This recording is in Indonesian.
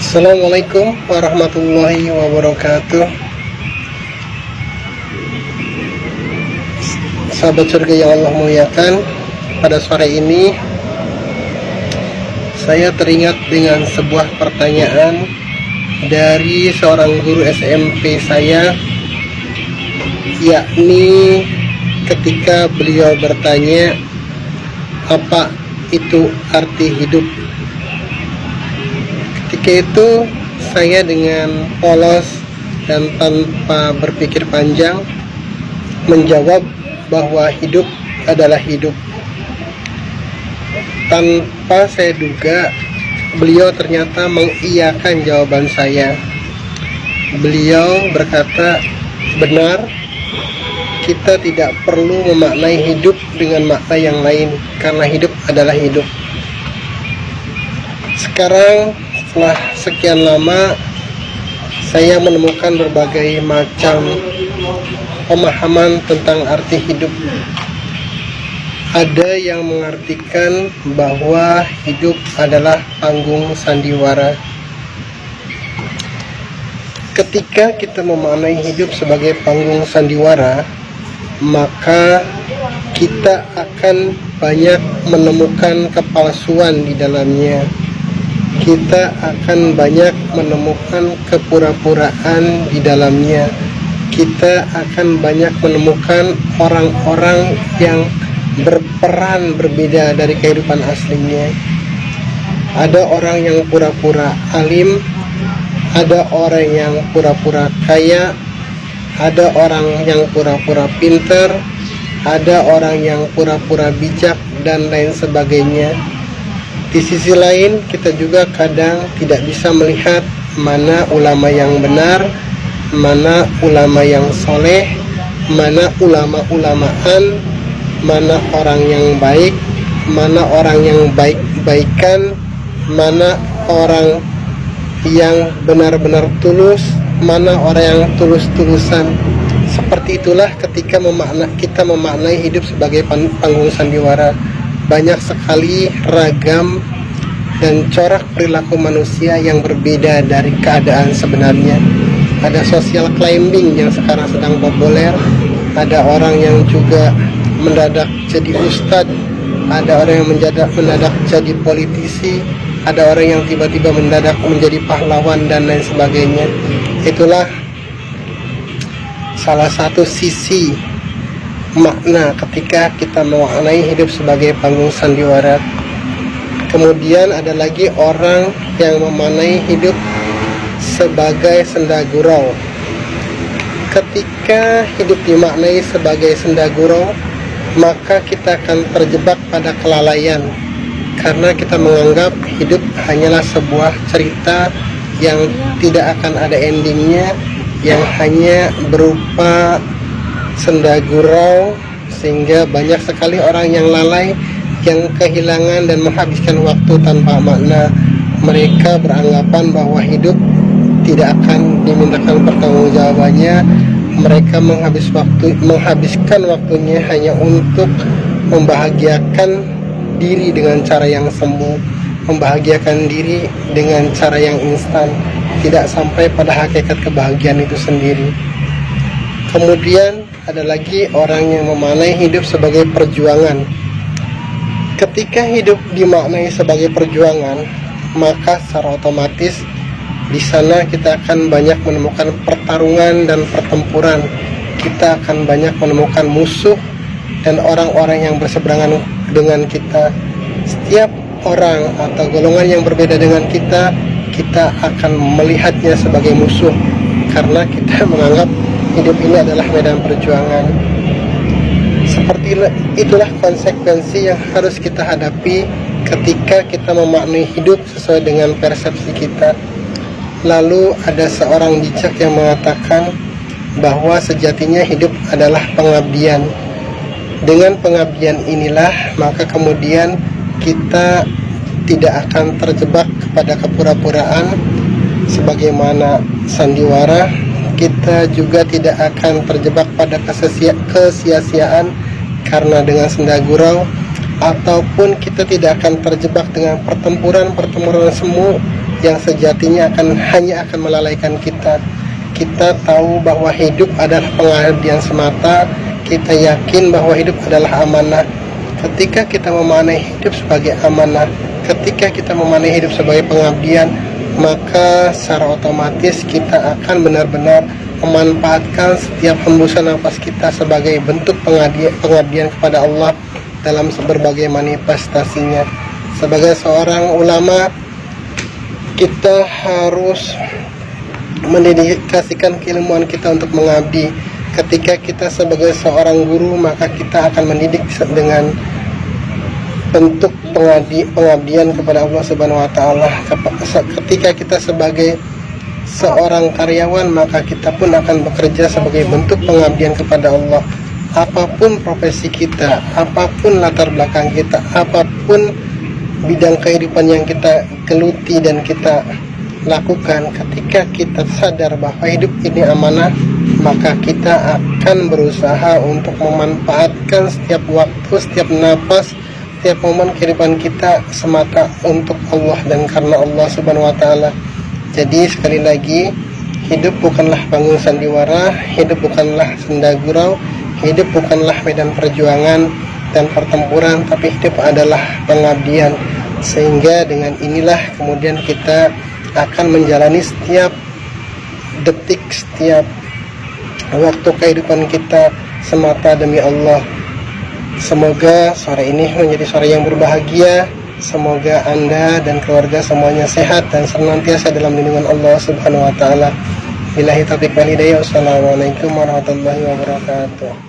Assalamualaikum warahmatullahi wabarakatuh. Sahabat surga yang Allah muliakan, pada sore ini saya teringat dengan sebuah pertanyaan dari seorang guru SMP saya, yakni ketika beliau bertanya apa itu arti hidup. Ketika itu saya dengan polos dan tanpa berpikir panjang menjawab bahwa hidup adalah hidup. Tanpa saya duga, beliau ternyata mengiyakan jawaban saya. Beliau berkata, benar, kita tidak perlu memaknai hidup dengan makna yang lain, karena hidup adalah hidup. Sekarang setelah sekian lama saya menemukan berbagai macam pemahaman tentang arti hidup. Ada yang mengartikan bahwa hidup adalah panggung sandiwara. Ketika kita memaknai hidup sebagai panggung sandiwara, maka kita akan banyak menemukan kepalsuan di dalamnya. Kita akan banyak menemukan kepura-puraan di dalamnya. Kita akan banyak menemukan orang-orang yang berperan berbeda dari kehidupan aslinya. Ada orang yang pura-pura alim, ada orang yang pura-pura kaya, ada orang yang pura-pura pinter, ada orang yang pura-pura bijak, dan lain sebagainya. Di sisi lain, kita juga kadang tidak bisa melihat mana ulama yang benar, mana ulama yang soleh, mana ulama-ulamaan, mana orang yang baik, mana orang yang baik-baikan, mana orang yang benar-benar tulus, mana orang yang tulus-tulusan. Seperti itulah ketika kita memaknai hidup sebagai panggung sandiwara. Banyak sekali ragam dan corak perilaku manusia yang berbeda dari keadaan sebenarnya. Ada social climbing yang sekarang sedang populer, ada orang yang juga mendadak jadi ustadz, ada orang yang mendadak jadi politisi, ada orang yang tiba-tiba mendadak menjadi pahlawan, dan lain sebagainya. Itulah salah satu sisi makna ketika kita memaknai hidup sebagai panggung sandiwara. Kemudian ada lagi orang yang memaknai hidup sebagai senda gurau. Ketika hidup dimaknai sebagai senda gurau, maka kita akan terjebak pada kelalaian, karena kita menganggap hidup hanyalah sebuah cerita yang tidak akan ada endingnya, yang hanya berupa senda gurau, sehingga banyak sekali orang yang lalai, yang kehilangan dan menghabiskan waktu tanpa makna. Mereka beranggapan bahwa hidup tidak akan dimintakan pertanggungjawabannya. Mereka menghabiskan waktunya hanya untuk membahagiakan diri dengan cara yang semu, membahagiakan diri dengan cara yang instan, tidak sampai pada hakikat kebahagiaan itu sendiri. Kemudian ada lagi orang yang memaknai hidup sebagai perjuangan. Ketika hidup dimaknai sebagai perjuangan, maka secara otomatis di sana kita akan banyak menemukan pertarungan dan pertempuran. Kita akan banyak menemukan musuh dan orang-orang yang berseberangan dengan kita. Setiap orang atau golongan yang berbeda dengan kita, kita akan melihatnya sebagai musuh, karena kita menganggap hidup ini adalah medan perjuangan. Seperti itulah konsekuensi yang harus kita hadapi ketika kita memaknai hidup sesuai dengan persepsi kita. Lalu ada seorang bijak yang mengatakan bahwa sejatinya hidup adalah pengabdian. Dengan pengabdian inilah maka kemudian kita tidak akan terjebak kepada kepura-puraan sebagaimana sandiwara. Kita juga tidak akan terjebak pada kesia-siaan karena dengan senda gurau, ataupun kita tidak akan terjebak dengan pertempuran semu yang sejatinya hanya akan melalaikan kita. Kita tahu bahwa hidup adalah pengabdian semata. Kita yakin bahwa hidup adalah amanah. Ketika kita memaknai hidup sebagai amanah, ketika kita memaknai hidup sebagai pengabdian, maka secara otomatis kita akan benar-benar memanfaatkan setiap hembusan nafas kita sebagai bentuk pengabdian kepada Allah dalam berbagai manifestasinya. Sebagai seorang ulama, kita harus mendedikasikan keilmuan kita untuk mengabdi. Ketika kita sebagai seorang guru, maka kita akan mendidik dengan bentuk pengabdian kepada Allah Subhanahu wa taala. Ketika kita sebagai seorang karyawan, maka kita pun akan bekerja sebagai bentuk pengabdian kepada Allah. Apapun profesi kita, apapun latar belakang kita, apapun bidang kehidupan yang kita geluti dan kita lakukan, ketika kita sadar bahwa hidup ini amanah, maka kita akan berusaha untuk memanfaatkan setiap waktu, setiap napas, setiap momen kehidupan kita semata untuk Allah dan karena Allah Subhanahu wa taala. Jadi sekali lagi, hidup bukanlah panggung sandiwara, hidup bukanlah senda gurau, hidup bukanlah medan perjuangan dan pertempuran, tapi hidup adalah pengabdian. Sehingga dengan inilah kemudian kita akan menjalani setiap detik, setiap waktu kehidupan kita semata demi Allah. Semoga sore ini menjadi sore yang berbahagia. Semoga Anda dan keluarga semuanya sehat dan senantiasa dalam lindungan Allah Subhanahu wa taala. Billahi taufiq wal hidayah. Wassalamualaikum warahmatullahi wabarakatuh.